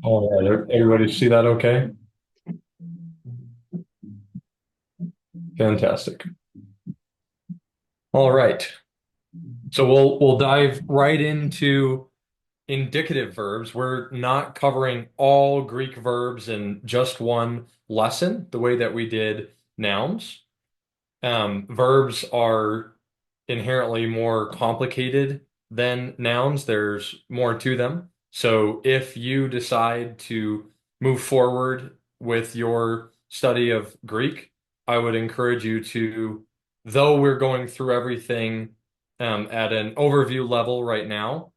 All right, everybody see that okay? Fantastic. All right. So we'll dive right into indicative verbs. We're not covering all Greek verbs in just one lesson, the way that we did nouns. Verbs are inherently more complicated than nouns. There's more to them. So if you decide to move forward with your study of Greek, I would encourage you to, though we're going through everything at an overview level right now,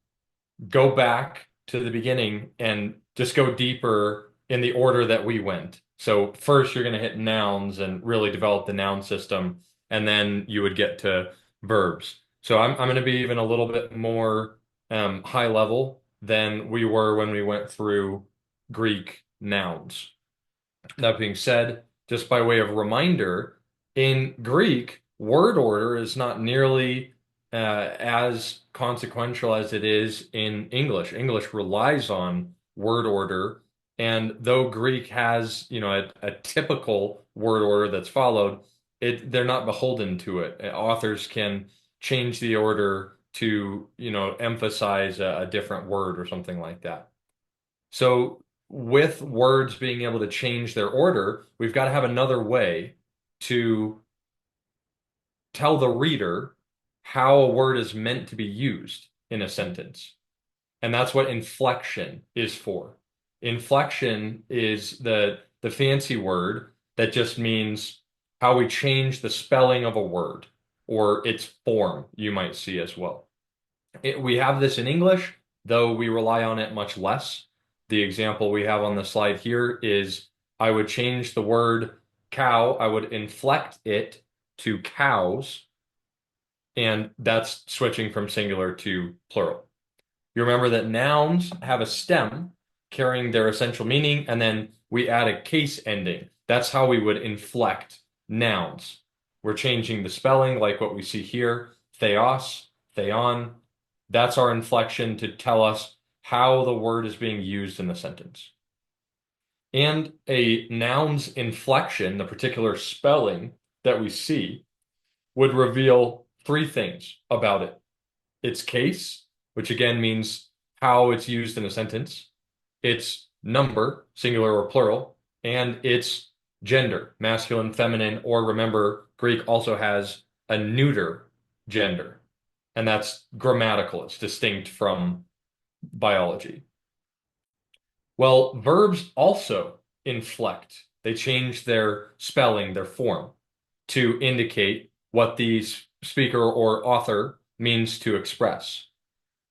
go back to the beginning and just go deeper in the order that we went. So first you're going to hit nouns and really develop the noun system, and then you would get to verbs. So I'm going to be even a little bit more high level than we were when we went through Greek nouns. That being said, just by way of reminder, in Greek, word order is not nearly as consequential as it is in English. English relies on word order, and though Greek has, a typical word order that's followed, they're not beholden to it. Authors can change the order to, emphasize a different word or something like that. So with words being able to change their order, we've got to have another way to tell the reader how a word is meant to be used in a sentence. And that's what inflection is for. Inflection is the fancy word that just means how we change the spelling of a word or its form, you might see as well. We have this in English, though we rely on it much less. The example we have on the slide here is I would change the word cow, I would inflect it to cows, and that's switching from singular to plural. You remember that nouns have a stem carrying their essential meaning, and then we add a case ending. That's how we would inflect nouns. We're changing the spelling, like what we see here, theos, theon. That's our inflection to tell us how the word is being used in the sentence. And a noun's inflection, the particular spelling that we see, would reveal three things about it. Its case, which again means how it's used in a sentence, its number, singular or plural, and its gender, masculine, feminine, or remember, Greek also has a neuter gender, and that's grammatical. It's distinct from biology. Well, verbs also inflect. They change their spelling, their form, to indicate what the speaker or author means to express.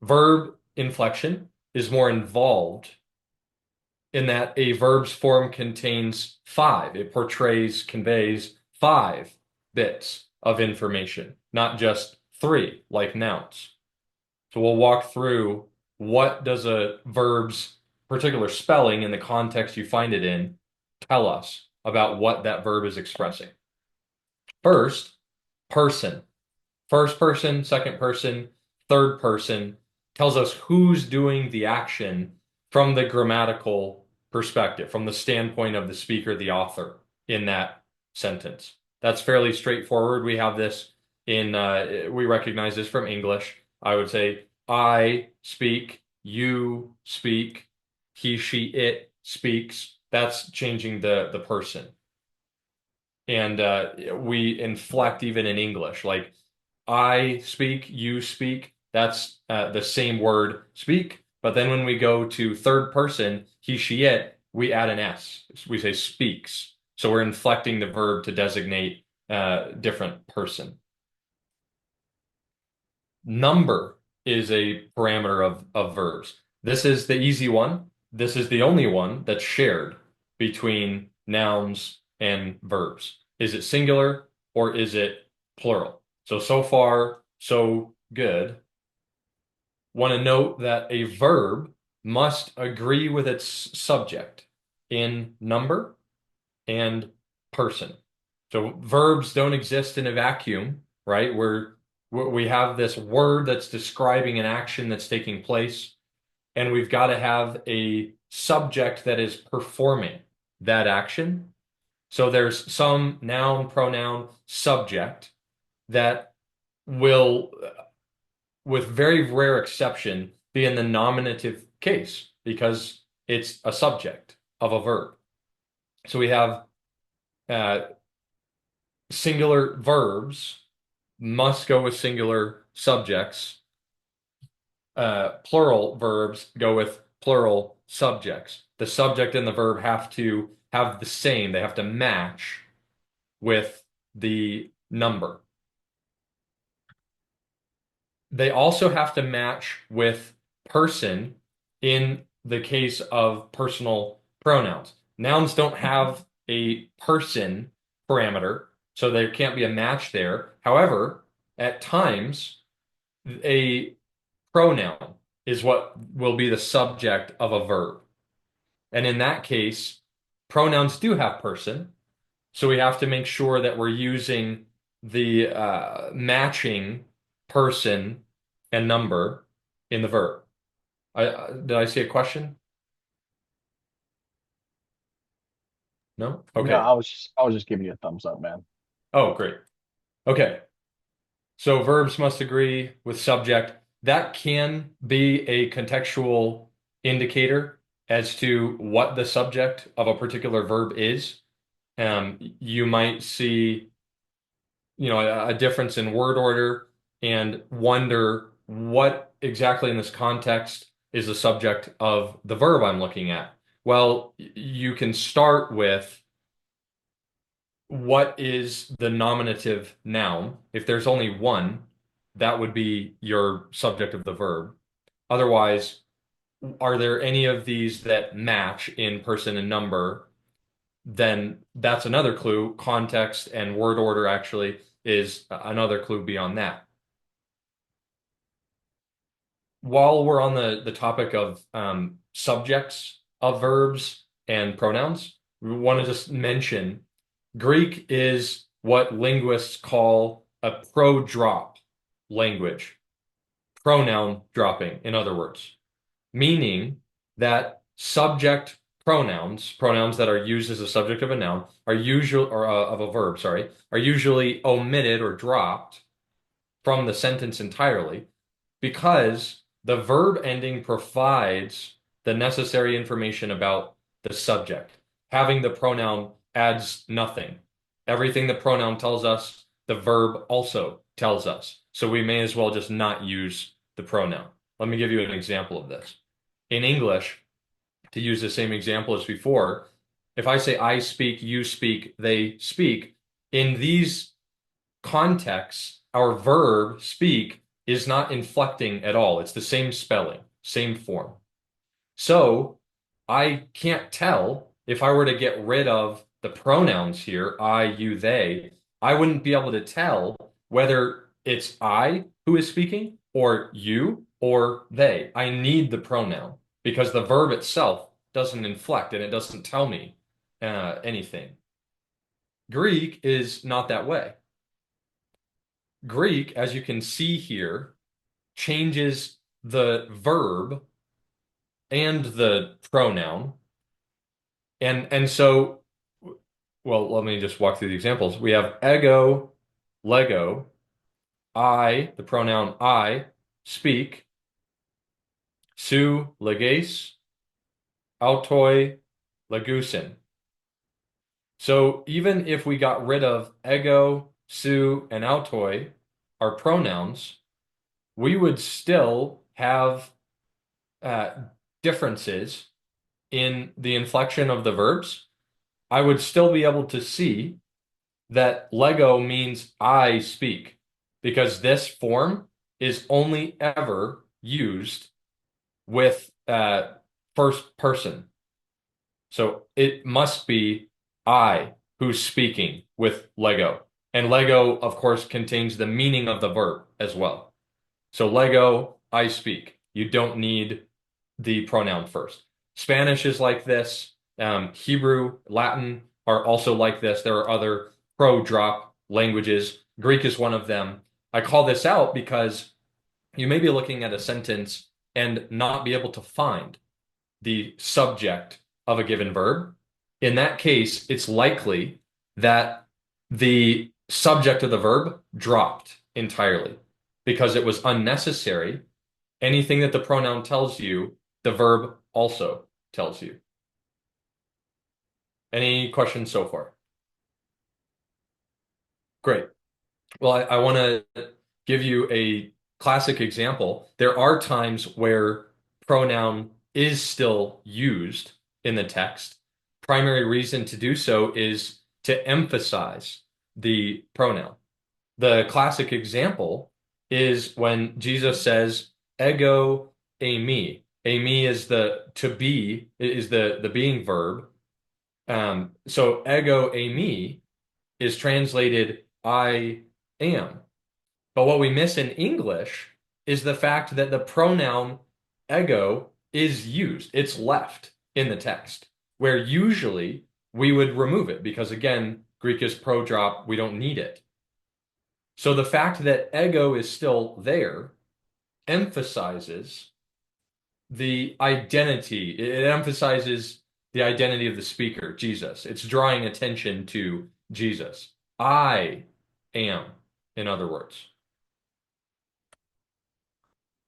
Verb inflection is more involved in that a verb's form contains five. It portrays, conveys five bits of information, not just three like nouns. So we'll walk through what does a verb's particular spelling in the context you find it in tell us about what that verb is expressing. First, person. First person, second person, third person tells us who's doing the action from the grammatical perspective, from the standpoint of the speaker, the author in that sentence. That's fairly straightforward. We have this we recognize this from English. I would say, I speak, you speak, he, she, it speaks. That's changing the person. And we inflect even in English, like I speak, you speak. That's the same word, speak. But then when we go to third person, he, she, it, we add an S. We say speaks. So we're inflecting the verb to designate a different person. Number is a parameter of verbs. This is the easy one. This is the only one that's shared between nouns and verbs. Is it singular or is it plural? So far, so good. Want to note that a verb must agree with its subject in number and person. So verbs don't exist in a vacuum, right? We have this word that's describing an action that's taking place, and we've got to have a subject that is performing that action. So there's some noun, pronoun, subject that will, with very rare exception, be in the nominative case because it's a subject of a verb. So we have uh, singular verbs must go with singular subjects. Plural verbs go with plural subjects. The subject and the verb have to have the same, they have to match with the number. They also have to match with person in the case of personal pronouns. Nouns don't have a person parameter, so there can't be a match there. However, at times, a pronoun is what will be the subject of a verb. And in that case, pronouns do have person. So we have to make sure that we're using the matching person and number in the verb. Did I see a question? No? No, Okay. I was just giving you a thumbs up, man. Oh, great. Okay. So verbs must agree with subject. That can be a contextual indicator as to what the subject of a particular verb is. You might see, a difference in word order and wonder what exactly in this context is the subject of the verb I'm looking at. Well, you can start with what is the nominative noun? If there's only one, that would be your subject of the verb. Otherwise, are there any of these that match in person and number? Then that's another clue. Context and word order actually is another clue beyond that. While we're on the topic of subjects of verbs and pronouns, we want to just mention Greek is what linguists call a pro-drop language, pronoun dropping, in other words, meaning that subject pronouns that are used as a subject of a noun are usually, or of a verb, sorry, are usually omitted or dropped from the sentence entirely because the verb ending provides the necessary information about the subject. Having the pronoun adds nothing. Everything the pronoun tells us, the verb also tells us. So we may as well just not use the pronoun. Let me give you an example of this. In English, to use the same example as before, if I say I speak, you speak, they speak, in these contexts, our verb speak is not inflecting at all. It's the same spelling, same form. So I can't tell if I were to get rid of the pronouns here, I, you, they, I wouldn't be able to tell whether it's I who is speaking or you or they. I need the pronoun because the verb itself doesn't inflect and it doesn't tell me anything. Greek is not that way. Greek, as you can see here, changes the verb and the pronoun. And so, well, let me just walk through the examples. We have ego, lego, I, the pronoun I, speak, su, leges, autoi, legusin. So even if we got rid of ego, su, and autoi, our pronouns, we would still have uh, differences in the inflection of the verbs. I would still be able to see that Lego means I speak because this form is only ever used with first person. So it must be I who's speaking with Lego. And Lego, of course, contains the meaning of the verb as well. So Lego, I speak. You don't need the pronoun first. Spanish is like this. Hebrew, Latin are also like this. There are other pro-drop languages. Greek is one of them. I call this out because you may be looking at a sentence and not be able to find the subject of a given verb, in that case, it's likely that the subject of the verb dropped entirely because it was unnecessary. Anything that the pronoun tells you, the verb also tells you. Any questions so far? Great. Well, I want to give you a classic example. There are times where pronoun is still used in the text. Primary reason to do so is to emphasize the pronoun. The classic example is when Jesus says, ego eimi. Eimi is the to be, is the being verb. So ego eimi is translated I am. But what we miss in English is the fact that the pronoun ego is used. It's left in the text, where usually we would remove it because, again, Greek is pro-drop. We don't need it. So the fact that ego is still there emphasizes the identity. It emphasizes the identity of the speaker, Jesus. It's drawing attention to Jesus. I am, in other words.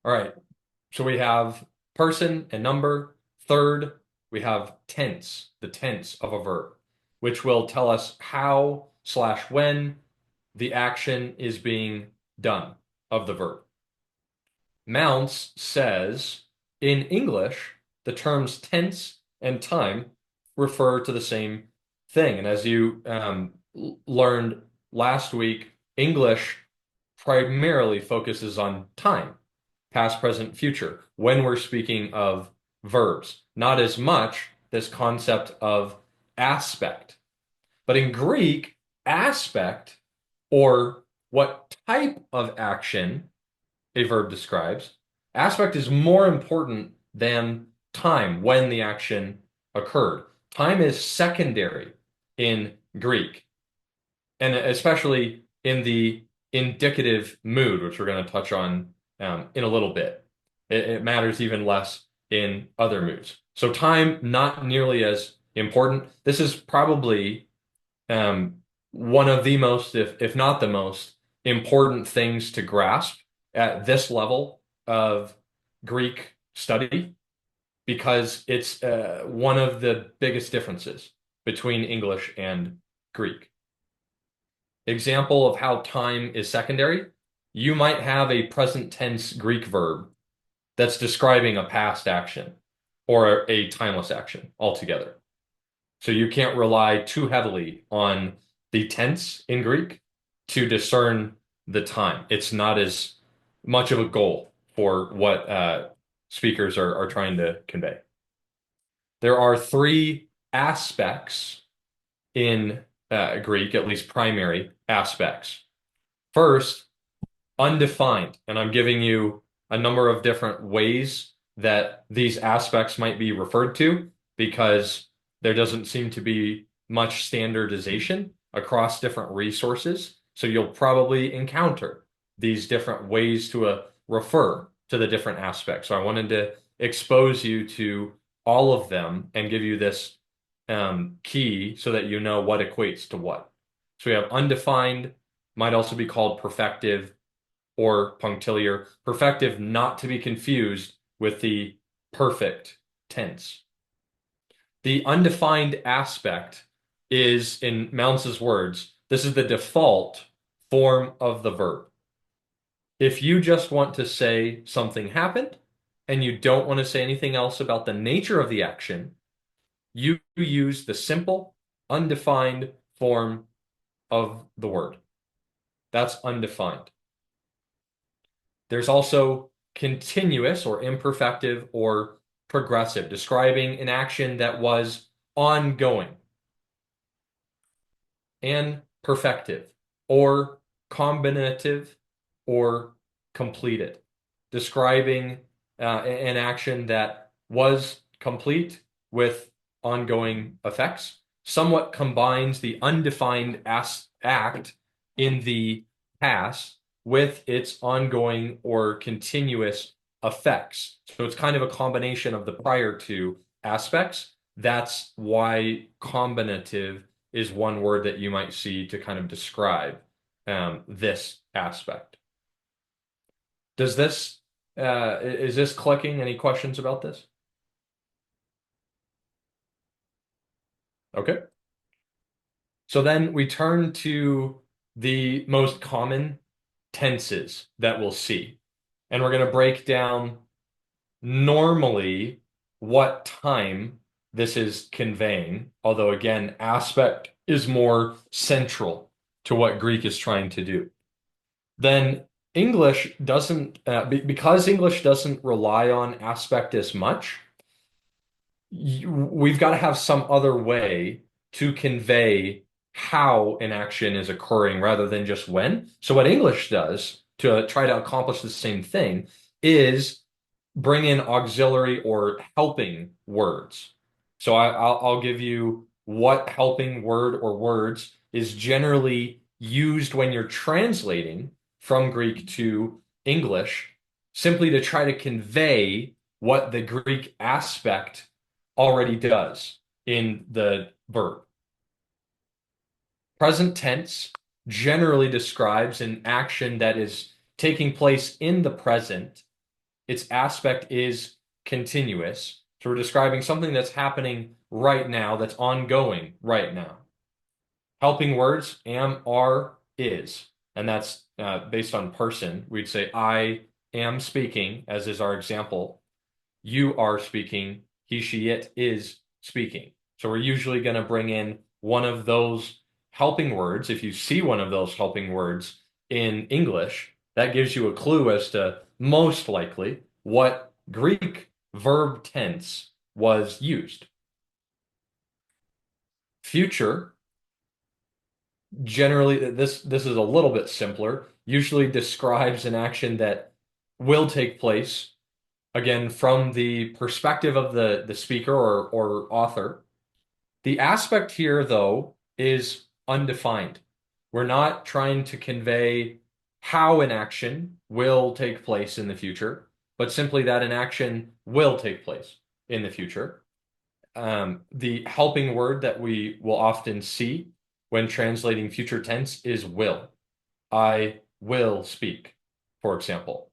All right. So we have person and number. Third, we have tense, the tense of a verb, which will tell us how slash when the action is being done of the verb. Mounce says in English, the terms tense and time refer to the same thing. And as you learned last week, English primarily focuses on time, past, present, future, when we're speaking of verbs, not as much this concept of aspect. But in Greek, aspect, or what type of action a verb describes, aspect is more important than time when the action occurred. Time is secondary in Greek, and especially in the indicative mood, which we're going to touch on in a little bit. It matters even less in other moods. So time, not nearly as important. This is probably um, one of the most, if not the most, important things to grasp at this level of Greek study because it's one of the biggest differences between English and Greek. Example of how time is secondary. You might have a present tense Greek verb that's describing a past action or a timeless action altogether. So you can't rely too heavily on the tense in Greek to discern the time. It's not as much of a goal for what speakers are trying to convey. There are three aspects in Greek, at least primary aspects. First, undefined, and I'm giving you a number of different ways that these aspects might be referred to because there doesn't seem to be much standardization across different resources. So you'll probably encounter these different ways to refer to the different aspects. So I wanted to expose you to all of them and give you this key so that you know what equates to what. So we have undefined, might also be called perfective or punctiliar. Perfective not to be confused with the perfect tense. The undefined aspect is, in Mounce's words, this is the default form of the verb. If you just want to say something happened and you don't want to say anything else about the nature of the action, you use the simple, undefined form of the word. That's undefined. There's also continuous or imperfective or progressive, describing an action that was ongoing, and perfective or combinative or completed, describing an action that was complete with ongoing effects, somewhat combines the undefined act in the past with its ongoing or continuous effects. So it's kind of a combination of the prior two aspects. That's why combinative is one word that you might see to kind of describe this aspect. Does this is this clicking? Any questions about this? Okay. So then we turn to the most common tenses that we'll see. And we're going to break down normally what time this is conveying, although again, aspect is more central to what Greek is trying to do. Then English doesn't, because English doesn't rely on aspect as much, we've got to have some other way to convey how an action is occurring rather than just when. So what English does to try to accomplish the same thing is bring in auxiliary or helping words. So I'll give you what helping word or words is generally used when you're translating from Greek to English, simply to try to convey what the Greek aspect already does in the verb. Present tense generally describes an action that is taking place in the present. Its aspect is continuous. So we're describing something that's happening right now, that's ongoing right now. Helping words, am, are, is. And that's based on person. We'd say, I am speaking, as is our example. You are speaking. He, she, it is speaking. So we're usually going to bring in one of those helping words. If you see one of those helping words in English, that gives you a clue as to most likely what Greek verb tense was used. Future, generally, this is a little bit simpler, usually describes an action that will take place, again, from the perspective of the speaker or author. The aspect here, though, is undefined. We're not trying to convey how an action will take place in the future, but simply that an action will take place in the future. The helping word that we will often see when translating future tense is will. I will speak, for example.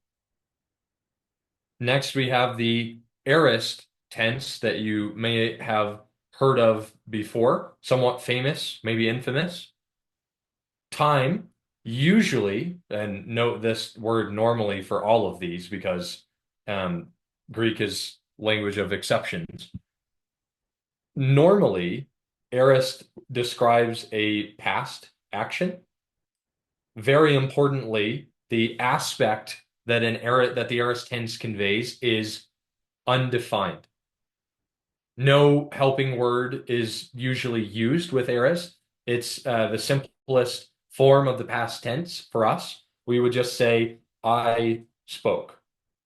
Next, we have the aorist tense that you may have heard of before, somewhat famous, maybe infamous. Time, usually, and note this word normally for all of these because um, Greek is language of exceptions. Normally, aorist describes a past action. Very importantly, the aspect that the aorist tense conveys is undefined. No helping word is usually used with aorist. It's the simplest form of the past tense for us. We would just say, I spoke,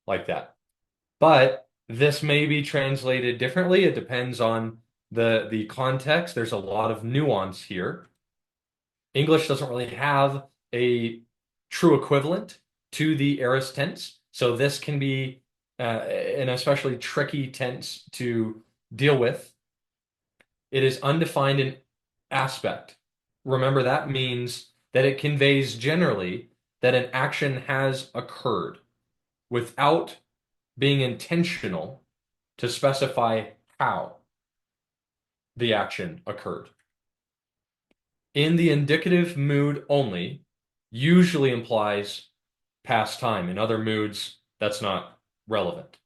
like that. But this may be translated differently. It depends on the context. There's a lot of nuance here. English doesn't really have a true equivalent to the aorist tense, so this can be an especially tricky tense to deal with. It is undefined in aspect. Remember, that means that it conveys generally that an action has occurred without being intentional to specify how the action occurred. In the indicative mood only usually implies past time. In other moods, that's not relevant.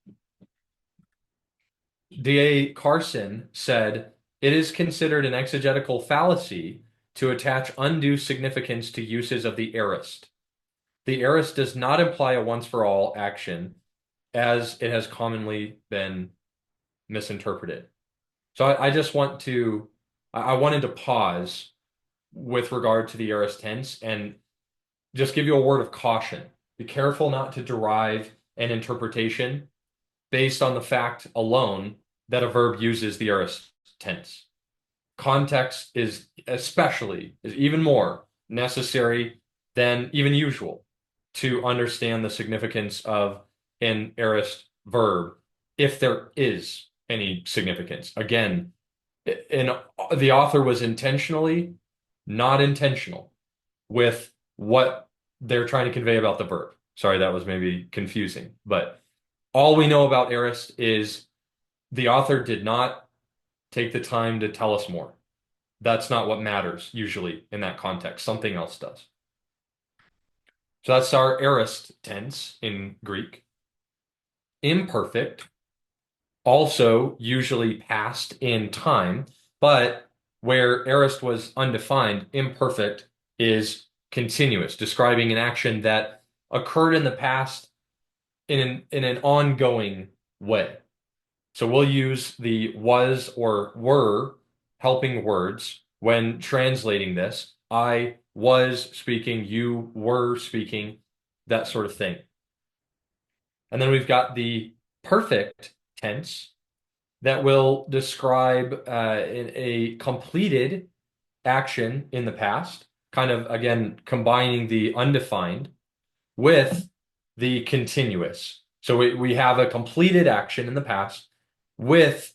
D.A. Carson said, it is considered an exegetical fallacy to attach undue significance to uses of the aorist. The aorist does not imply a once-for-all action, as it has commonly been misinterpreted. So I just I wanted to pause with regard to the aorist tense and just give you a word of caution. Be careful not to derive an interpretation based on the fact alone that a verb uses the aorist tense. Context is even more necessary than even usual to understand the significance of an aorist verb if there is any significance. Again, and the author was intentionally not intentional with what they're trying to convey about the verb. Sorry, that was maybe confusing, but all we know about aorist is the author did not take the time to tell us more. That's not what matters usually in that context. Something else does. So that's our aorist tense in Greek. Imperfect, also usually past in time, but where aorist was undefined, imperfect is continuous, describing an action that occurred in the past in an ongoing way. So we'll use the was or were helping words when translating this. I was speaking, you were speaking, that sort of thing. And then we've got the perfect tense that will describe a completed action in the past, kind of again combining the undefined with the continuous. So we have a completed action in the past with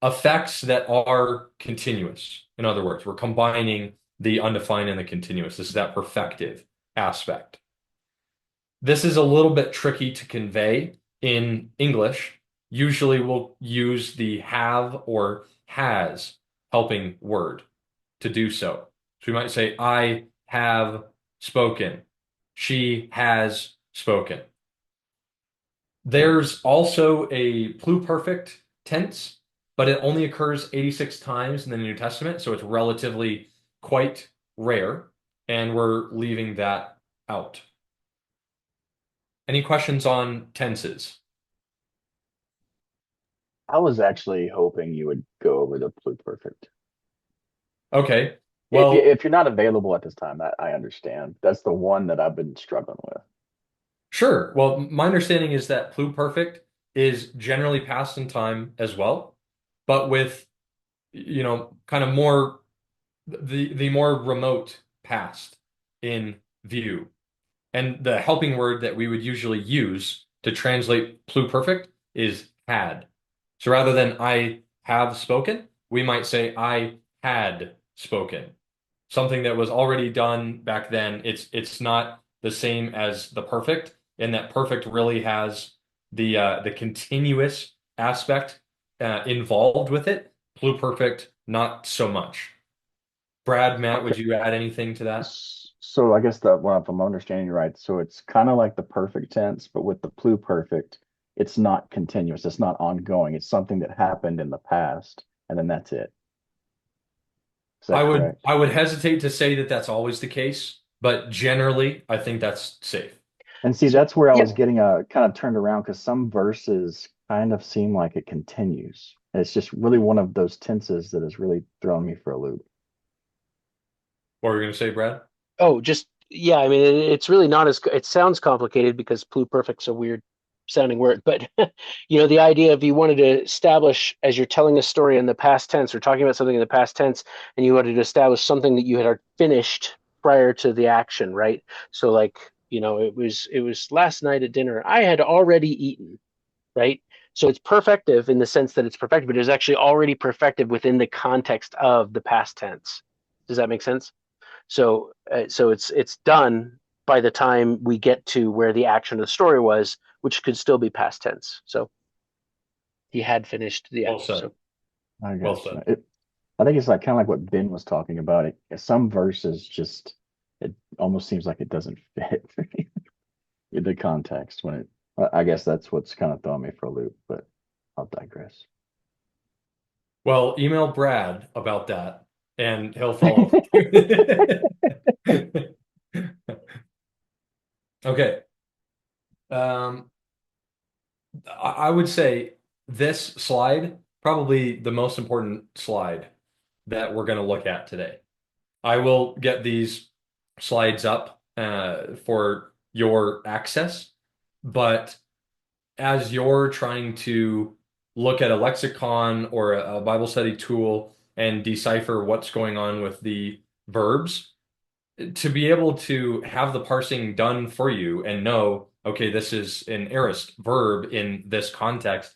effects that are continuous. In other words, we're combining the undefined and the continuous. This is that perfective aspect. This is a little bit tricky to convey in English. Usually we'll use the have or has helping word to do so. So we might say, I have spoken. She has spoken. There's also a pluperfect tense, but it only occurs 86 times in the New Testament, so it's relatively quite rare, and we're leaving that out. Any questions on tenses? I was actually hoping you would go over the pluperfect. Okay. If you Well, if you're not available at this time, I understand. That's the one that I've been struggling with. sure. Well, my understanding is that pluperfect is generally past in time as well, but with, kind of more the more remote past in view. And the helping word that we would usually use to translate pluperfect is had. So rather than I have spoken, we might say I had spoken. Something that was already done back then. It's not the same as the perfect, and that perfect really has the continuous aspect involved with it. Pluperfect, not so much. Brad, Matt, Okay. would you add anything to that? So I guess that well, if I'm understanding you right, so it's kind of like the perfect tense, but with the pluperfect, it's not continuous. It's not ongoing. It's something that happened in the past, and then that's it. Is I that would correct? I would hesitate to say that that's always the case, but generally, I think that's safe. And see, So that's where I yeah, was getting kind of turned around because some verses kind of seem like it continues. And it's just really one of those tenses that has really thrown me for a loop. What were you going to say, Brad? just yeah. I mean, it's really not as it sounds complicated because pluperfect's a weird sounding word, but the idea of you wanted to establish as you're telling a story in the past tense or talking about something in the past tense, and you wanted to establish something that you had finished prior to the action, right? So like, it was last night at dinner. I had already eaten, right? So it's perfective in the sense that it's perfected, but it's actually already perfected within the context of the past tense. Does that make sense? So it's done by the time we get to where the action of the story was, which could still be past tense. So he had finished the Well act. said. So I Well got you. said. I think it's like kind of like what Ben was talking about. Some verses just it almost seems like it doesn't fit in the context when it. I guess that's what's kind of throwing me for a loop, but I'll digress. Well, email Brad about that, and he'll follow. Okay. Um, I would say this slide, probably the most important slide that we're going to look at today. I will get these slides up for your access, but as you're trying to look at a lexicon or a Bible study tool and decipher what's going on with the verbs, to be able to have the parsing done for you and know okay, this is an aorist verb in this context,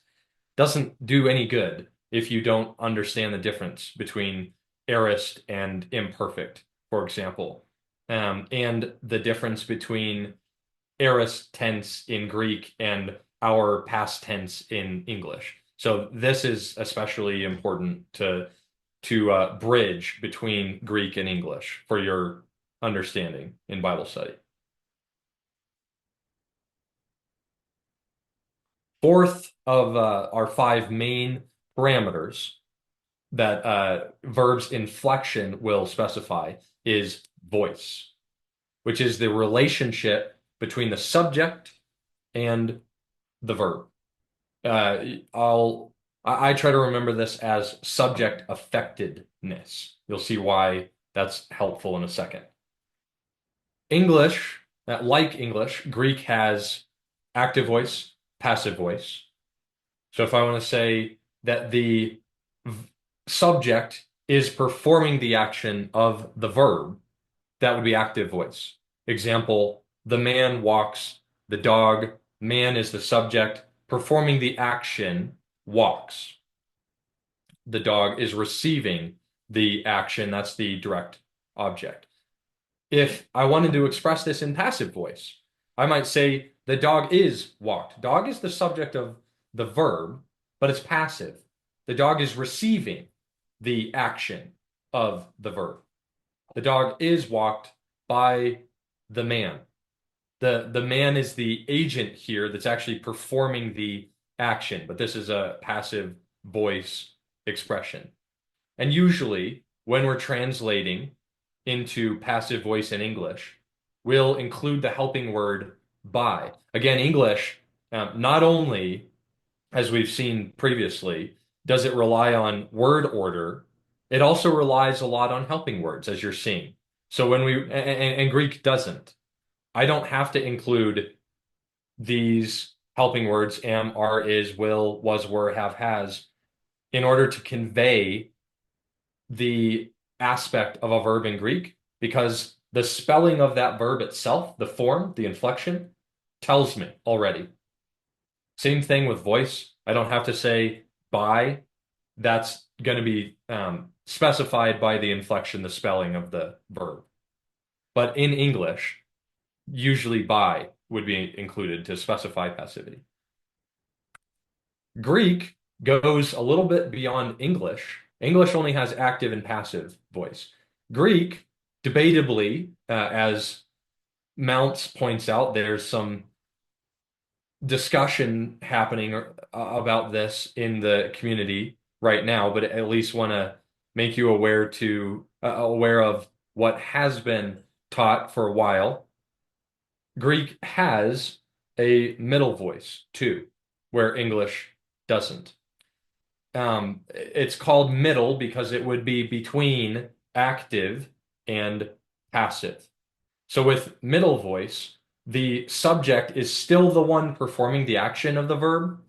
doesn't do any good if you don't understand the difference between aorist and imperfect, for example, and the difference between aorist tense in Greek and our past tense in English. So this is especially important to bridge between Greek and English for your understanding in Bible study. Fourth of our five main parameters that verbs inflection will specify is voice, which is the relationship between the subject and the verb. Uh, I try to remember this as subject affectedness. You'll see why that's helpful in a second. English, like English, Greek has active voice, passive voice. So if I want to say that the subject is performing the action of the verb, that would be active voice. Example, the man walks, the dog, man is the subject, performing the action, walks. The dog is receiving the action, that's the direct object. If I wanted to express this in passive voice, I might say the dog is walked. Dog is the subject of the verb, but it's passive. The dog is receiving the action of the verb. The dog is walked by the man. The man is the agent here that's actually performing the action, but this is a passive voice expression. And usually, when we're translating into passive voice in English, we'll include the helping word by. Again, English, not only, as we've seen previously, does it rely on word order, it also relies a lot on helping words, as you're seeing. So and Greek doesn't. I don't have to include these helping words, am, are, is, will, was, were, have, has, in order to convey the aspect of a verb in Greek because the spelling of that verb itself, the form, the inflection, tells me already. Same thing with voice. I don't have to say by. That's going to be specified by the inflection, the spelling of the verb. But in English, usually by would be included to specify passivity. Greek goes a little bit beyond English. English only has active and passive voice. Greek, debatably, as Mounts points out, there's some discussion happening about this in the community right now, but at least want to make you aware of what has been taught for a while. Greek has a middle voice too, where English doesn't. It's called middle because it would be between active and passive. So with middle voice, the subject is still the one performing the action of the verb,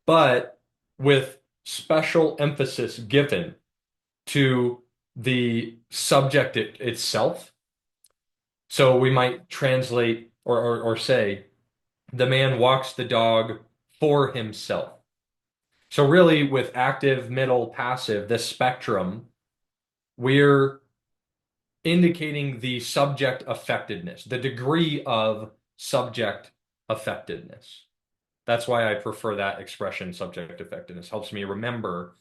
but with special emphasis given to the subject itself. So we might translate or say, the man walks the dog for himself. So really with active, middle, passive, this spectrum, we're indicating the subject affectedness, the degree of subject affectedness. That's why I prefer that expression, subject affectedness. Helps me remember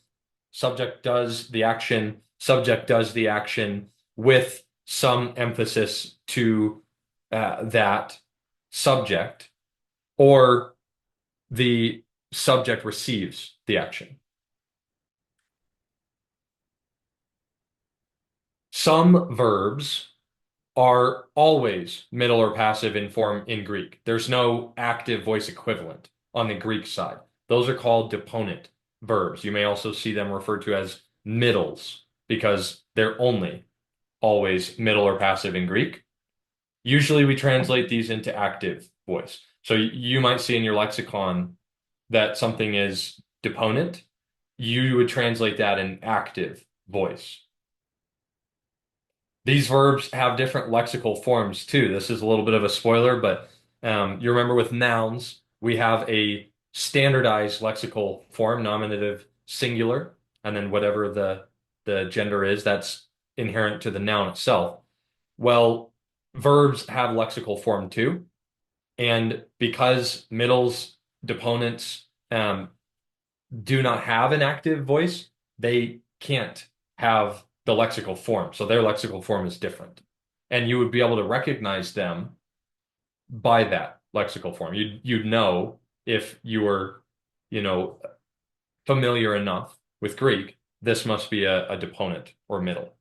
subject does the action, subject does the action with some emphasis to that subject, or the subject receives the action. Some verbs are always middle or passive in form in Greek. There's no active voice equivalent on the Greek side. Those are called deponent verbs. You may also see them referred to as middles because they're only always middle or passive in Greek. Usually we translate these into active voice. So you might see in your lexicon that something is deponent. You would translate that in active voice. These verbs have different lexical forms too. This is a little bit of a spoiler, but You remember with nouns, we have a standardized lexical form, nominative singular, and then whatever the gender is, that's inherent to the noun itself. Well, verbs have lexical form too. And because middles, deponents do not have an active voice, they can't have the lexical form. So their lexical form is different. And you would be able to recognize them by that lexical form. You'd know if you were, you know, familiar enough with Greek, this must be a deponent or middle.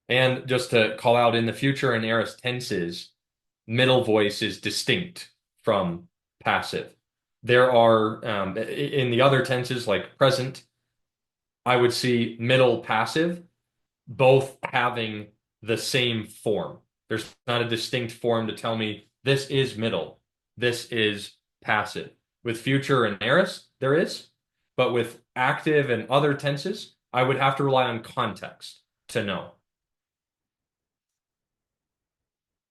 And just to call out in the future and aorist tenses, middle voice is distinct from passive. There are, in the other tenses like present, I would see middle passive both having the same form. There's not a distinct form to tell me this is middle, this is passive. With future and aorist, there is, but with active and other tenses, I would have to rely on context to know.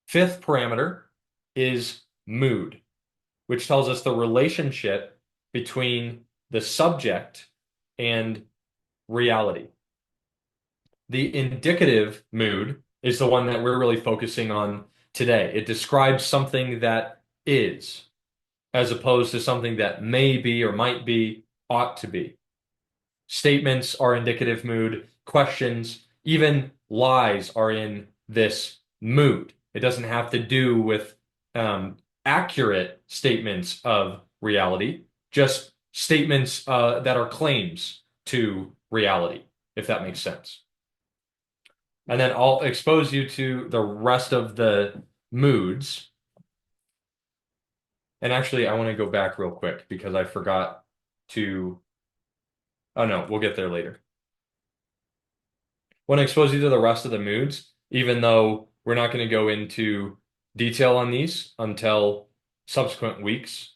Fifth parameter is mood, which tells us the relationship between the subject and reality. The indicative mood is the one that we're really focusing on today. It describes something that is, as opposed to something that may be or might be, ought to be. Statements are indicative mood, questions, even lies are in this mood. It doesn't have to do with accurate statements of reality, just statements that are claims to reality, if that makes sense. And then I'll expose you to the rest of the moods. And actually, I want to go back real quick because I forgot to. Oh no, we'll get there later. Want to expose you to the rest of the moods, even though we're not going to go into detail on these until subsequent weeks.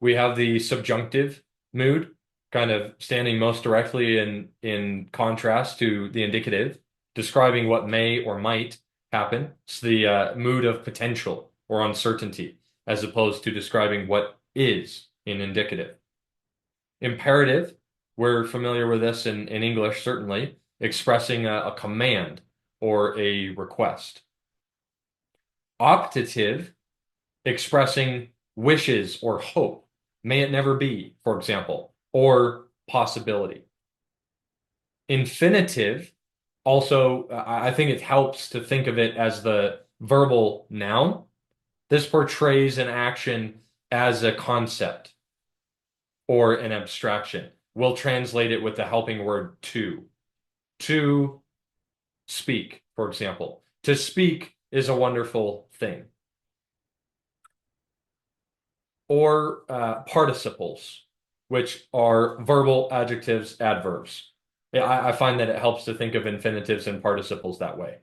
We have the subjunctive mood, kind of standing most directly in contrast to the indicative, describing what may or might happen. It's the mood of potential or uncertainty, as opposed to describing what is in indicative. Imperative, we're familiar with this in English, certainly, expressing a command or a request. Optative, expressing wishes or hope. May it never be, for example, or possibility. Infinitive, also, I think it helps to think of it as the verbal noun. This portrays an action as a concept or an abstraction. We'll translate it with the helping word to. To speak, for example. To speak is a wonderful thing. Or participles, which are verbal adjectives, adverbs. Yeah, I find that it helps to think of infinitives and participles that way.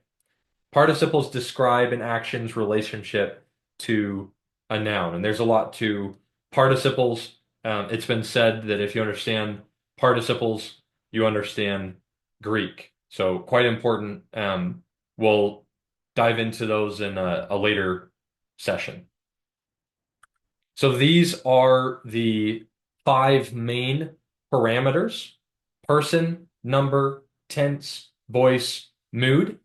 Participles describe an action's relationship to a noun, and there's a lot to participles. It's been said that if you understand participles, you understand Greek. So quite important. We'll dive into those in a later session. So these are the five main parameters: person, number, tense, voice, mood,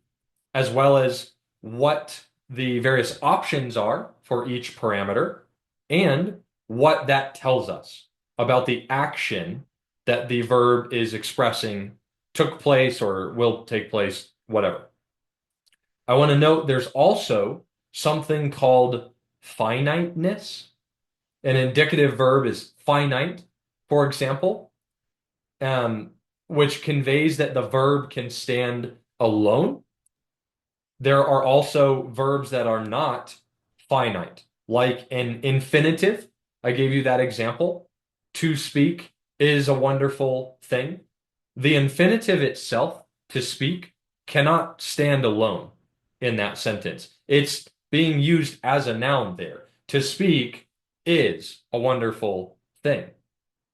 as well as what the various options are for each parameter and what that tells us about the action that the verb is expressing took place or will take place, whatever. I want to note there's also something called finiteness. An indicative verb is finite, for example, which conveys that the verb can stand alone. There are also verbs that are not finite, like an infinitive. I gave you that example. To speak is a wonderful thing. The infinitive itself, to speak, cannot stand alone in that sentence. It's being used as a noun there. To speak is a wonderful thing.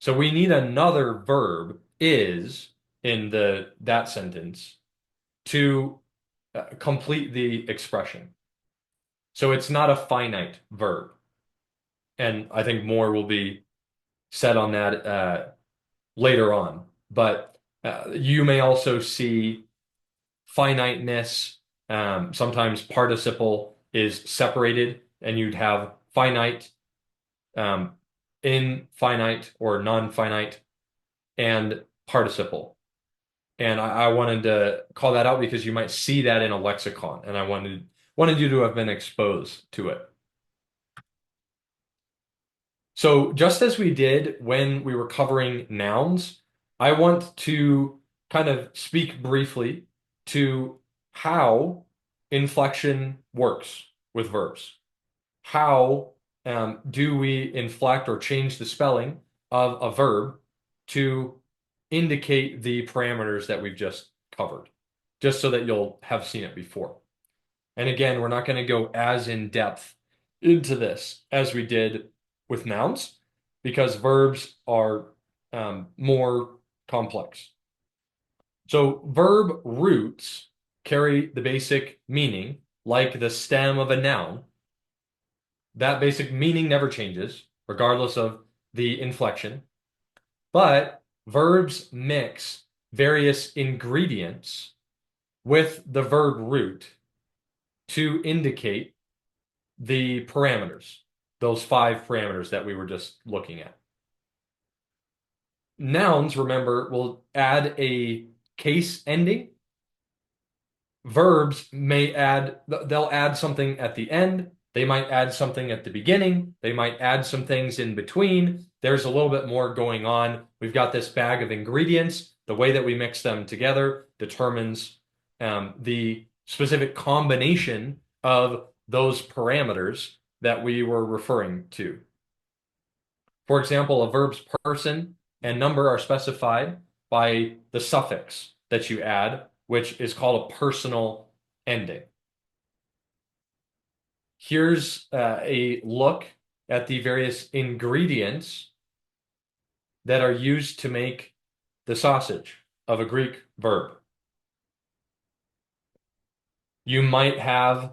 So we need another verb, is, in that sentence to complete the expression. So it's not a finite verb. And I think more will be said on that later on. But you may also see finiteness. Sometimes participle is separated, and you'd have finite, um, infinite, or non-finite, and participle. And I wanted to call that out because you might see that in a lexicon, and I wanted you to have been exposed to it. So just as we did when we were covering nouns, I want to kind of speak briefly to how inflection works with verbs. How do we inflect or change the spelling of a verb to indicate the parameters that we've just covered, just so that you'll have seen it before. And again, we're not going to go as in depth into this as we did with nouns because verbs are more complex. So verb roots carry the basic meaning like the stem of a noun. That basic meaning never changes, regardless of the inflection. But verbs mix various ingredients with the verb root to indicate the parameters, those 5 parameters that we were just looking at. Nouns, remember, will add a case ending. Verbs may they'll add something at the end. They might add something at the beginning. They might add some things in between. There's a little bit more going on. We've got this bag of ingredients. The way that we mix them together determines the specific combination of those parameters that we were referring to. For example, a verb's person and number are specified by the suffix that you add, which is called a personal ending. Here's a look at the various ingredients that are used to make the sausage of a Greek verb. You might have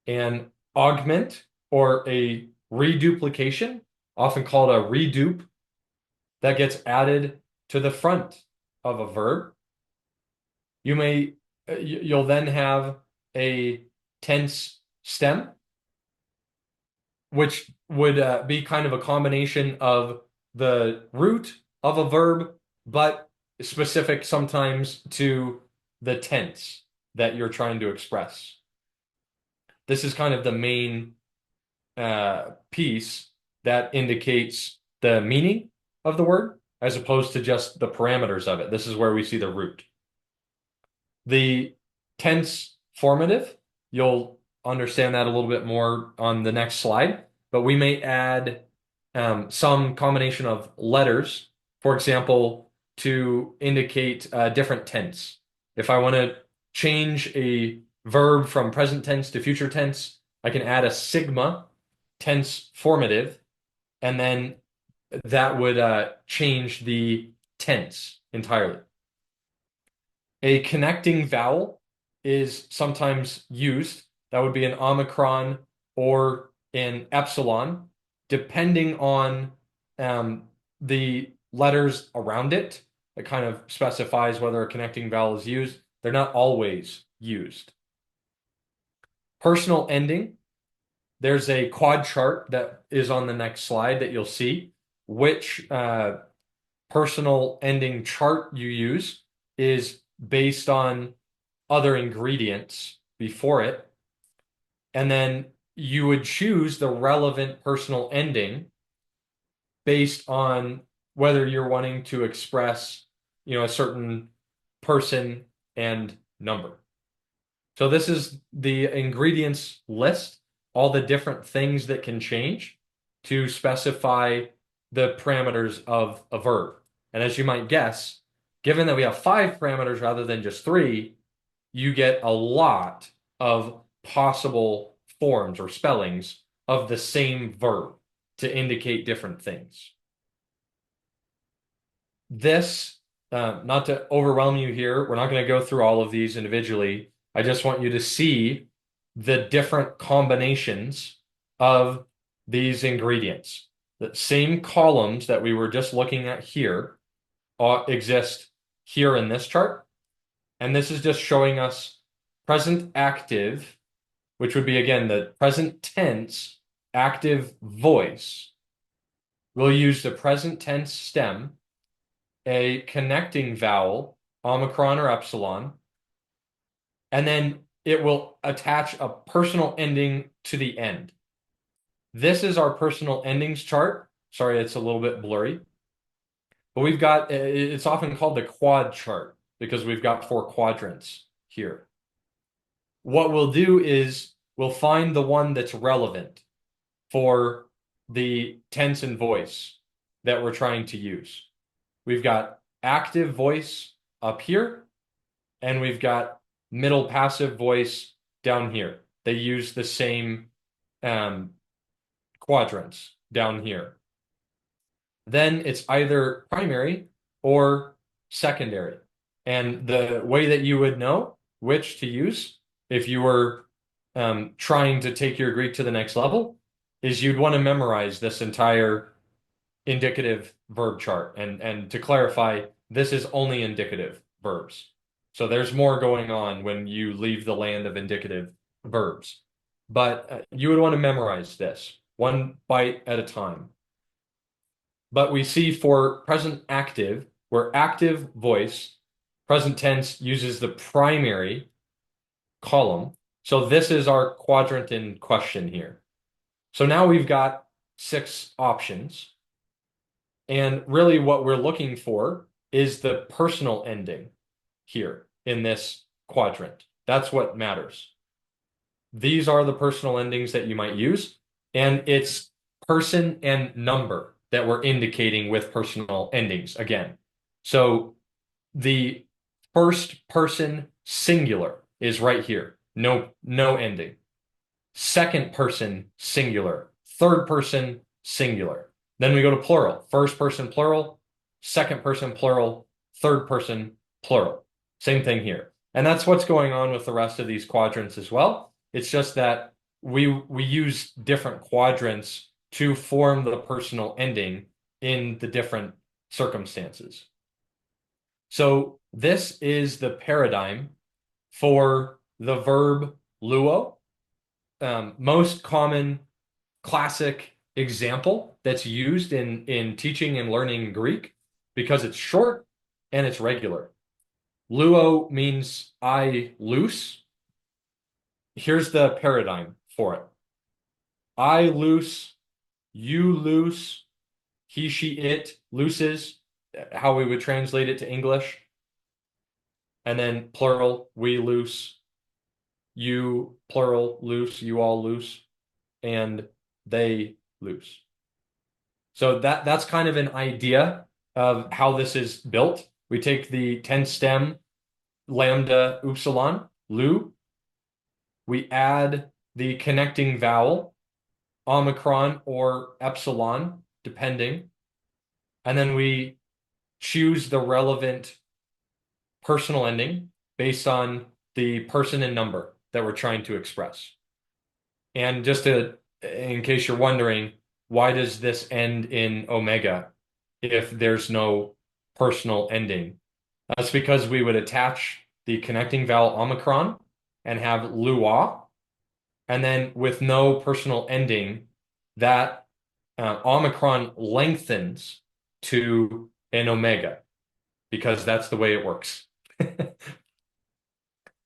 an augment or a reduplication, often called a redupe, that gets added to the front of a verb. You'll then have a tense stem, which would be kind of a combination of the root of a verb, but specific sometimes to the tense that you're trying to express. This is kind of the main piece that indicates the meaning of the word as opposed to just the parameters of it. This is where we see the root. The tense formative, you'll understand that a little bit more on the next slide, but we may add some combination of letters, for example, to indicate a different tense. If I want to change a verb from present tense to future tense, I can add a sigma tense formative, and then that would change the tense entirely. A connecting vowel is sometimes used. That would be an omicron or an epsilon, depending on the letters around it. It kind of specifies whether a connecting vowel is used. They're not always used. Personal ending. There's a quad chart that is on the next slide that you'll see. Which personal ending chart you use is based on other ingredients before it. And then you would choose the relevant personal ending based on whether you're wanting to express, a certain person and number. So this is the ingredients list, all the different things that can change to specify the parameters of a verb. And as you might guess, given that we have 5 parameters rather than just 3, you get a lot of possible forms or spellings of the same verb to indicate different things. This, not to overwhelm you here, we're not going to go through all of these individually. I just want you to see the different combinations of these ingredients. The same columns that we were just looking at here exist here in this chart. And this is just showing us present active, which would be, again, the present tense active voice. We'll use the present tense stem, a connecting vowel, omicron or epsilon, and then it will attach a personal ending to the end. This is our personal endings chart. Sorry, it's a little bit blurry. But we've got, it's often called the quad chart because we've got 4 quadrants here. What we'll do is we'll find the one that's relevant for the tense and voice that we're trying to use. We've got active voice up here, and we've got middle passive voice down here. They use the same quadrants down here. Then it's either primary or secondary. And the way that you would know which to use if you were trying to take your Greek to the next level is you'd want to memorize this entire indicative verb chart. And to clarify, this is only indicative verbs. So there's more going on when you leave the land of indicative verbs. But you would want to memorize this one bite at a time. But we see for present active, where active voice, present tense uses the primary column. So this is our quadrant in question here. So now we've got 6 options. And really what we're looking for is the personal ending here in this quadrant. That's what matters. These are the personal endings that you might use, and it's person and number that we're indicating with personal endings again. So the first person singular is right here. No ending. Second person singular. Third person singular. Then we go to plural. First person plural, second person plural, third person plural. Same thing here. And that's what's going on with the rest of these quadrants as well. It's just that we use different quadrants to form the personal ending in the different circumstances. So this is the paradigm for the verb luo. Most common classic example that's used in teaching and learning Greek because it's short and it's regular. Luo means I loose. Here's the paradigm for it. I loose, you loose, he, she, it looses, how we would translate it to English. And then plural, we loose, you plural loose, you all loose, and they loose. So that's kind of an idea of how this is built. We take the tense stem, lambda, upsilon, lu. We add the connecting vowel, omicron or epsilon, depending. And then we choose the relevant personal ending based on the person and number that we're trying to express. And just in case you're wondering, why does this end in omega if there's no personal ending? That's because we would attach the connecting vowel omicron and have lua, and then with no personal ending, that omicron lengthens to an omega because that's the way it works.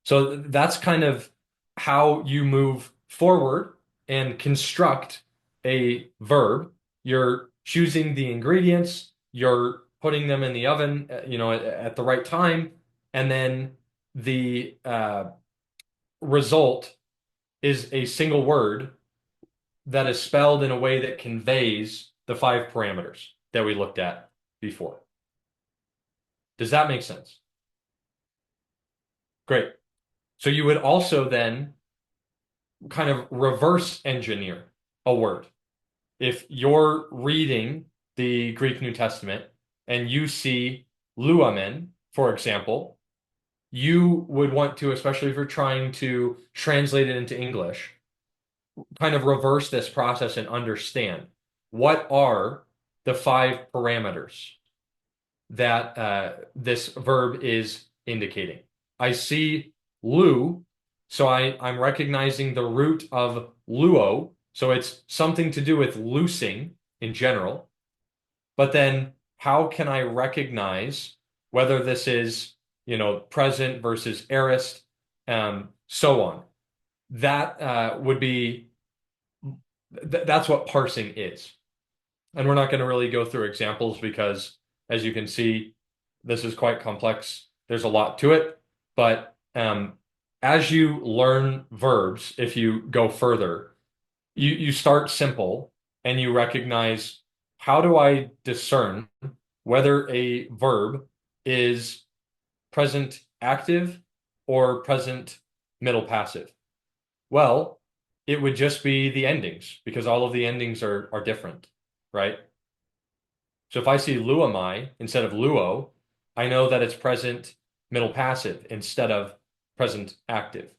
So that's kind of how you move forward and construct a verb. You're choosing the ingredients, you're putting them in the oven, at the right time, and then the result is a single word that is spelled in a way that conveys the 5 parameters that we looked at before. Does that make sense? Great. So you would also then kind of reverse engineer a word. If you're reading the Greek New Testament and you see luamen, for example, you would want to, especially if you're trying to translate it into English, kind of reverse this process and understand what are the five parameters that this verb is indicating. I see lu, so I'm recognizing the root of luo, so it's something to do with loosing in general. But then how can I recognize whether this is, present versus aorist, so on? That would be that's what parsing is. And we're not going to really go through examples because, as you can see, this is quite complex. There's a lot to it. But as you learn verbs, if you go further, you start simple and you recognize how do I discern whether a verb is present active or present middle passive? Well, it would just be the endings because all of the endings are different, right? So if I see luamai instead of luo, I know that it's present middle passive instead of present active,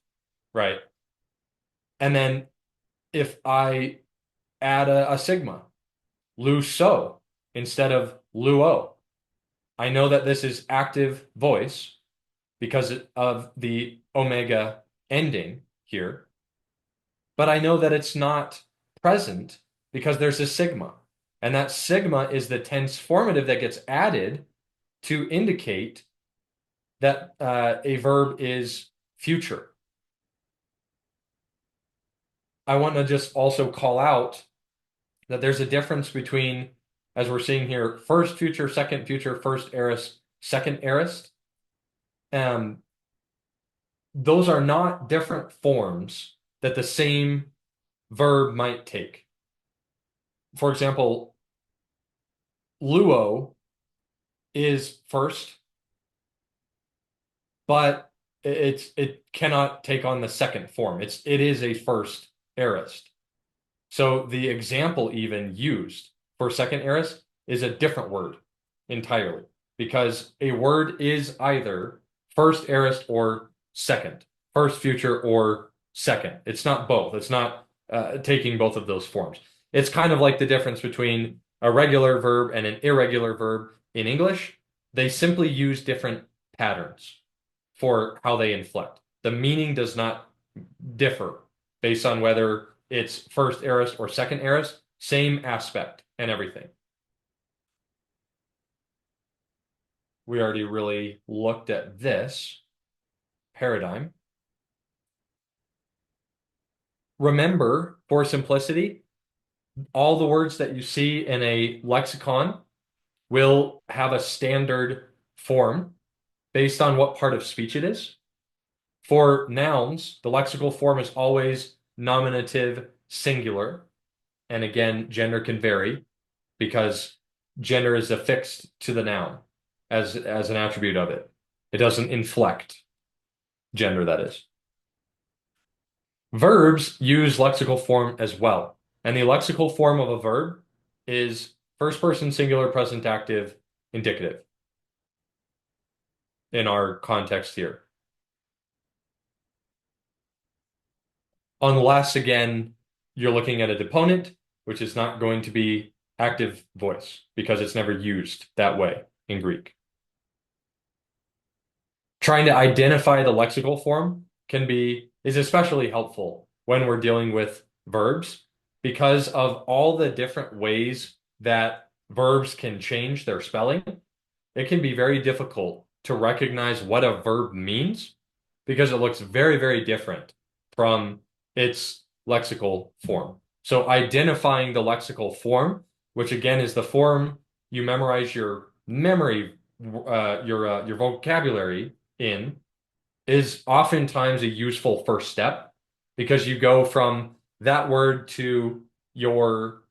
right? And then if I add a sigma, lu so instead of luo, I know that this is active voice because of the omega ending here, but I know that it's not present because there's a sigma. And that sigma is the tense formative that gets added to indicate that a verb is future. I want to just also call out that there's a difference between, as we're seeing here, first future, first aorist, second aorist. Those are not different forms that the same verb might take. For example, luo is first, but it cannot take on the second form. It is a first aorist. So the example even used for second aorist is a different word entirely because a word is either first aorist or second, first future or second. It's not both. It's not taking both of those forms. It's kind of like the difference between a regular verb and an irregular verb in English. They simply use different patterns for how they inflect. The meaning does not differ based on whether it's first aorist or second aorist, same aspect and everything. We already really looked at this paradigm. Remember, for simplicity, all the words that you see in a lexicon will have a standard form based on what part of speech it is. For nouns, the lexical form is always nominative singular. And again, gender can vary because gender is affixed to the noun as an attribute of it. It doesn't inflect gender, that is. Verbs use lexical form as well. And the lexical form of a verb is first person singular present active indicative in our context here. Unless, again, you're looking at a deponent, which is not going to be active voice because it's never used that way in Greek. Trying to identify the lexical form is especially helpful when we're dealing with verbs because of all the different ways that verbs can change their spelling. It can be very difficult to recognize what a verb means because it looks very, very different from its lexical form. So identifying the lexical form, which again is the form you memorize your memory, your vocabulary in, is oftentimes a useful first step because you go from that word to your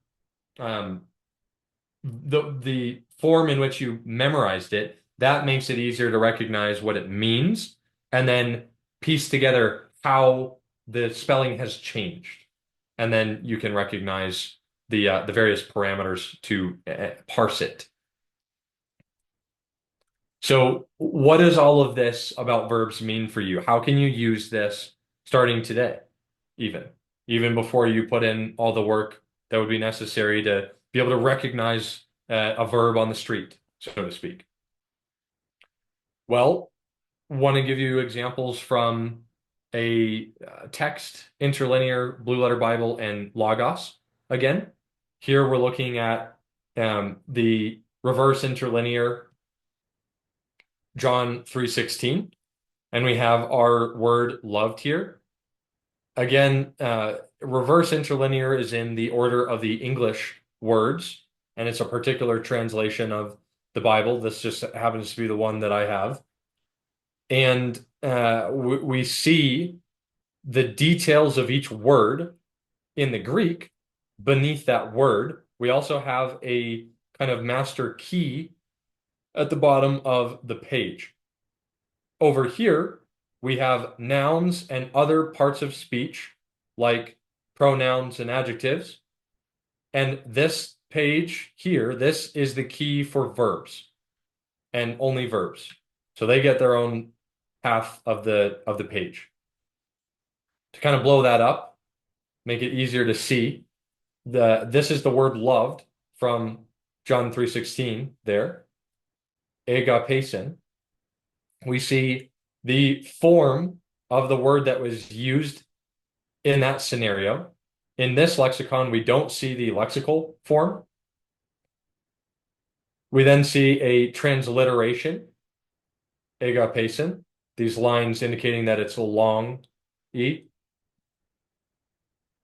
the form in which you memorized it. That makes it easier to recognize what it means and then piece together how the spelling has changed. And then you can recognize the various parameters to parse it. So what does all of this about verbs mean for you? How can you use this starting today, even, even before you put in all the work that would be necessary to be able to recognize a verb on the street, so to speak? Well, want to give you examples from a text, interlinear, Blue Letter Bible, and Logos. Again, here we're looking at the reverse interlinear John 3:16, and we have our word loved here. Again, reverse interlinear is in the order of the English words, and it's a particular translation of the Bible. This just happens to be the one that I have. And we see the details of each word in the Greek beneath that word. We also have a kind of master key at the bottom of the page. Over here, we have nouns and other parts of speech, like pronouns and adjectives. And this page here, this is the key for verbs and only verbs. So they get their own half of the page. To kind of blow that up, make it easier to see, this is the word loved from John 3:16 there, agapesin. We see the form of the word that was used in that scenario. In this lexicon, we don't see the lexical form. We then see a transliteration, agapesin, these lines indicating that it's a long E.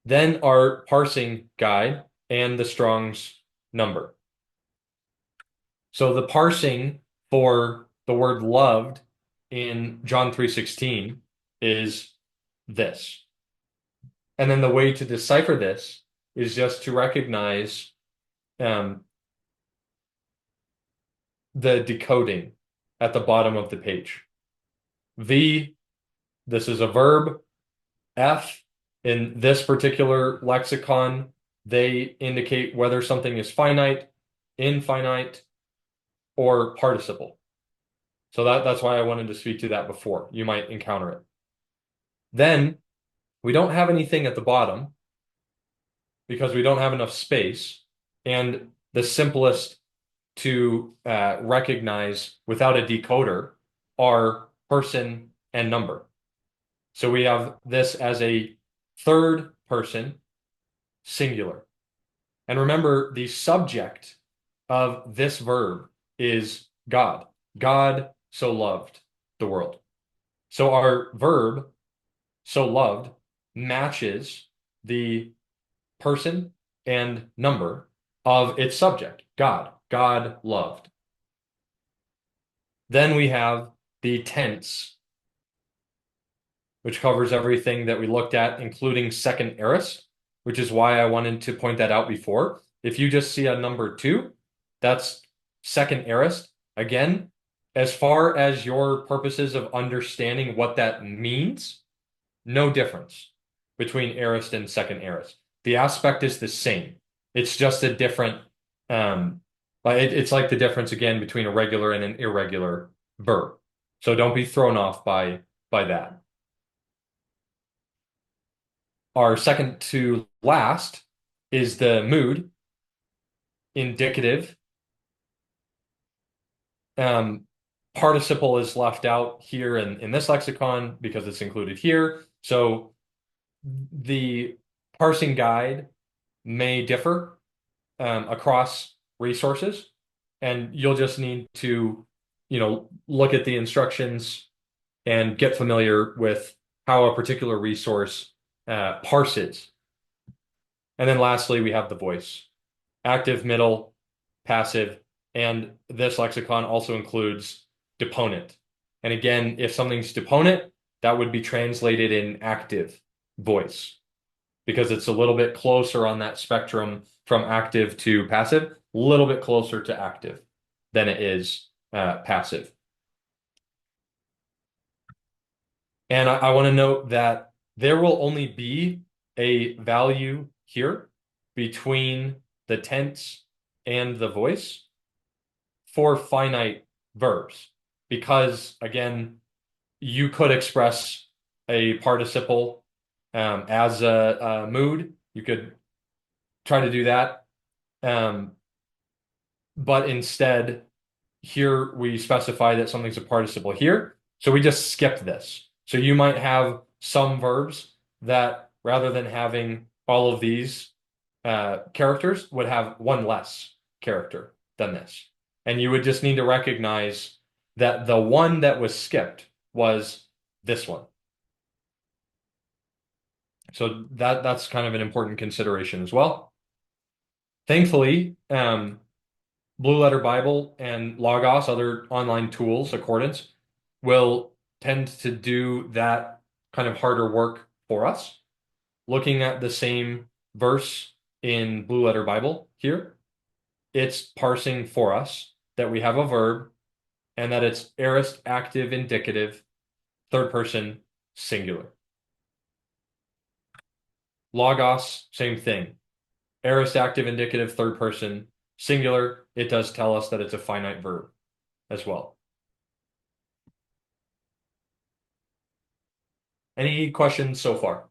Then our parsing guide and the Strong's number. So the parsing for the word loved in John 3:16 is this. And then the way to decipher this is just to recognize the decoding at the bottom of the page. V, this is a verb. F, in this particular lexicon, they indicate whether something is finite, infinite, or participle. So that's why I wanted to speak to that before. You might encounter it. Then we don't have anything at the bottom because we don't have enough space. And the simplest to recognize without a decoder are person and number. So we have this as a third person singular. And remember, the subject of this verb is God. God so loved the world. So our verb, so loved, matches the person and number of its subject, God. God loved. Then we have the tense, which covers everything that we looked at, including second aorist, which is why I wanted to point that out before. If you just see a number 2, that's second aorist. Again, as far as your purposes of understanding what that means, no difference between aorist and second aorist. The aspect is the same. It's just a different, it's like the difference again between a regular and an irregular verb. So don't be thrown off by that. Our second to last is the mood, indicative. Participle is left out here in this lexicon because it's included here. So the parsing guide may differ across resources, and you'll just need to, look at the instructions and get familiar with how a particular resource parses. And then lastly, we have the voice, active, middle, passive, and this lexicon also includes deponent. And again, if something's deponent, that would be translated in active voice because it's a little bit closer on that spectrum from active to passive, a little bit closer to active than it is passive. And I want to note that there will only be a value here between the tense and the voice for finite verbs. because again, you could express a participle as a mood. You could try to do that. Um, but instead, here we specify that something's a participle here. So we just skipped this. So you might have some verbs that rather than having all of these characters would have one less character than this. And you would just need to recognize that the one that was skipped was this one. So that's kind of an important consideration as well. Thankfully, Blue Letter Bible and Logos, other online tools, Accordance, will tend to do that kind of harder work for us. Looking at the same verse in Blue Letter Bible here, it's parsing for us that we have a verb and that it's aorist active indicative, third person singular. Logos, same thing. Aorist active indicative, third person singular. It does tell us that it's a finite verb as well. Any questions so far?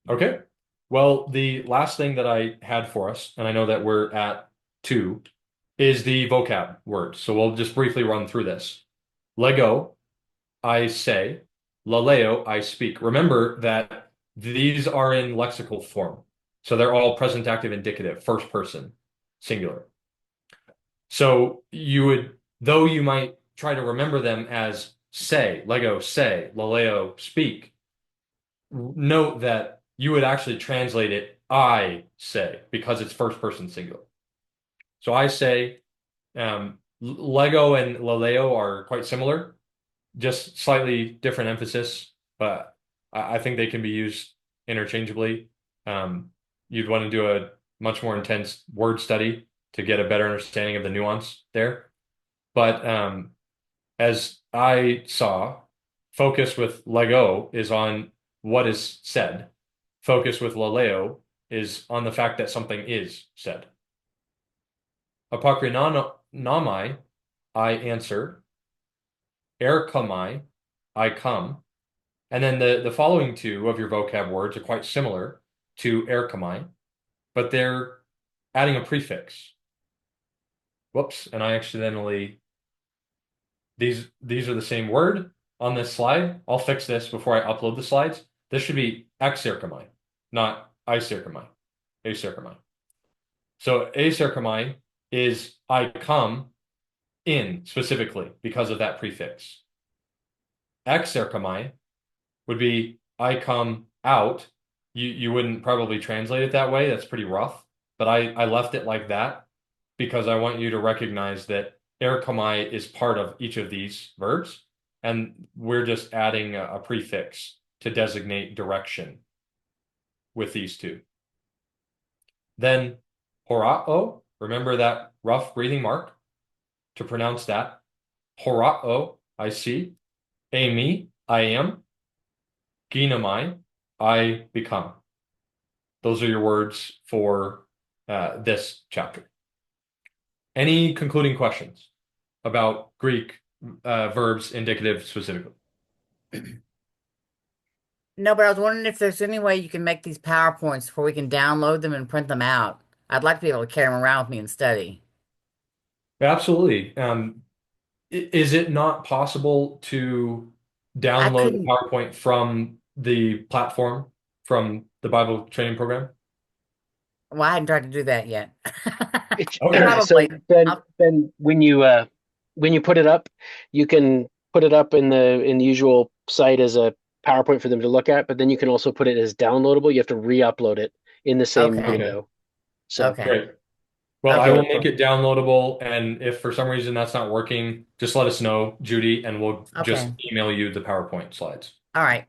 Okay. Well, the last thing that I had for us, and I know that we're at 2, is the vocab words. So we'll just briefly run through this. Lego, I say. Laleo, I speak. Remember that these are in lexical form. So they're all present active indicative, first person, singular. So you would, though you might try to remember them as say, Lego, say, Laleo, speak, note that you would actually translate it I say because it's first person singular. So I say Lego and Laleo are quite similar, just slightly different emphasis, but I think they can be used interchangeably. Um, you'd want to do a much more intense word study to get a better understanding of the nuance there. But as I saw, focus with Lego is on what is said. Focus with Laleo is on the fact that something is said. Apokrinamai, I answer. Erkamai, I come. And then the following two of your vocab words are quite similar to erkamai, but they're adding a prefix. Whoops, and I accidentally these are the same word on this slide. I'll fix this before I upload the slides. This should be exerkamai, not iserkamai, aserkamai. So aserkamai is I come in specifically because of that prefix. Exerkamai would be I come out. You wouldn't probably translate it that way. That's pretty rough. But I left it like that because I want you to recognize that erkamai is part of each of these verbs, and we're just adding a prefix to designate direction with these two. Then horao, remember that rough breathing mark to pronounce that. Horao, I see. Amy, I am. Ginamai, I become. Those are your words for this chapter. Any concluding questions about Greek verbs indicative specifically? No, but I was wondering if there's any way you can make these PowerPoints where we can download them and print them out. I'd like to be able to carry them around with me and study. Absolutely. Is it not possible to I download the couldn't, PowerPoint from the platform, from the Bible training program? well, I hadn't tried to do that yet. Okay. So Probably. then when you put it up, you can put it up in the usual site as a PowerPoint for them to look at, but then you can also put it as downloadable. You have to re-upload it in the same Okay. Okay. window. So Okay. Great. Well, I Okay. will make it downloadable, and if for some reason that's not working, just let us know, Judy, and we'll just Okay. email you the PowerPoint slides. All right.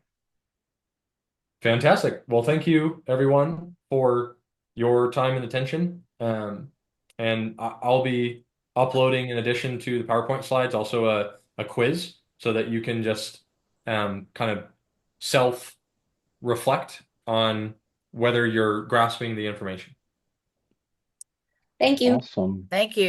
Fantastic. Well, thank you everyone for your time and attention. And I'll be uploading, in addition to the PowerPoint slides, also a quiz so that you can just kind of self-reflect on whether you're grasping the information. Thank you. Awesome. Thank you.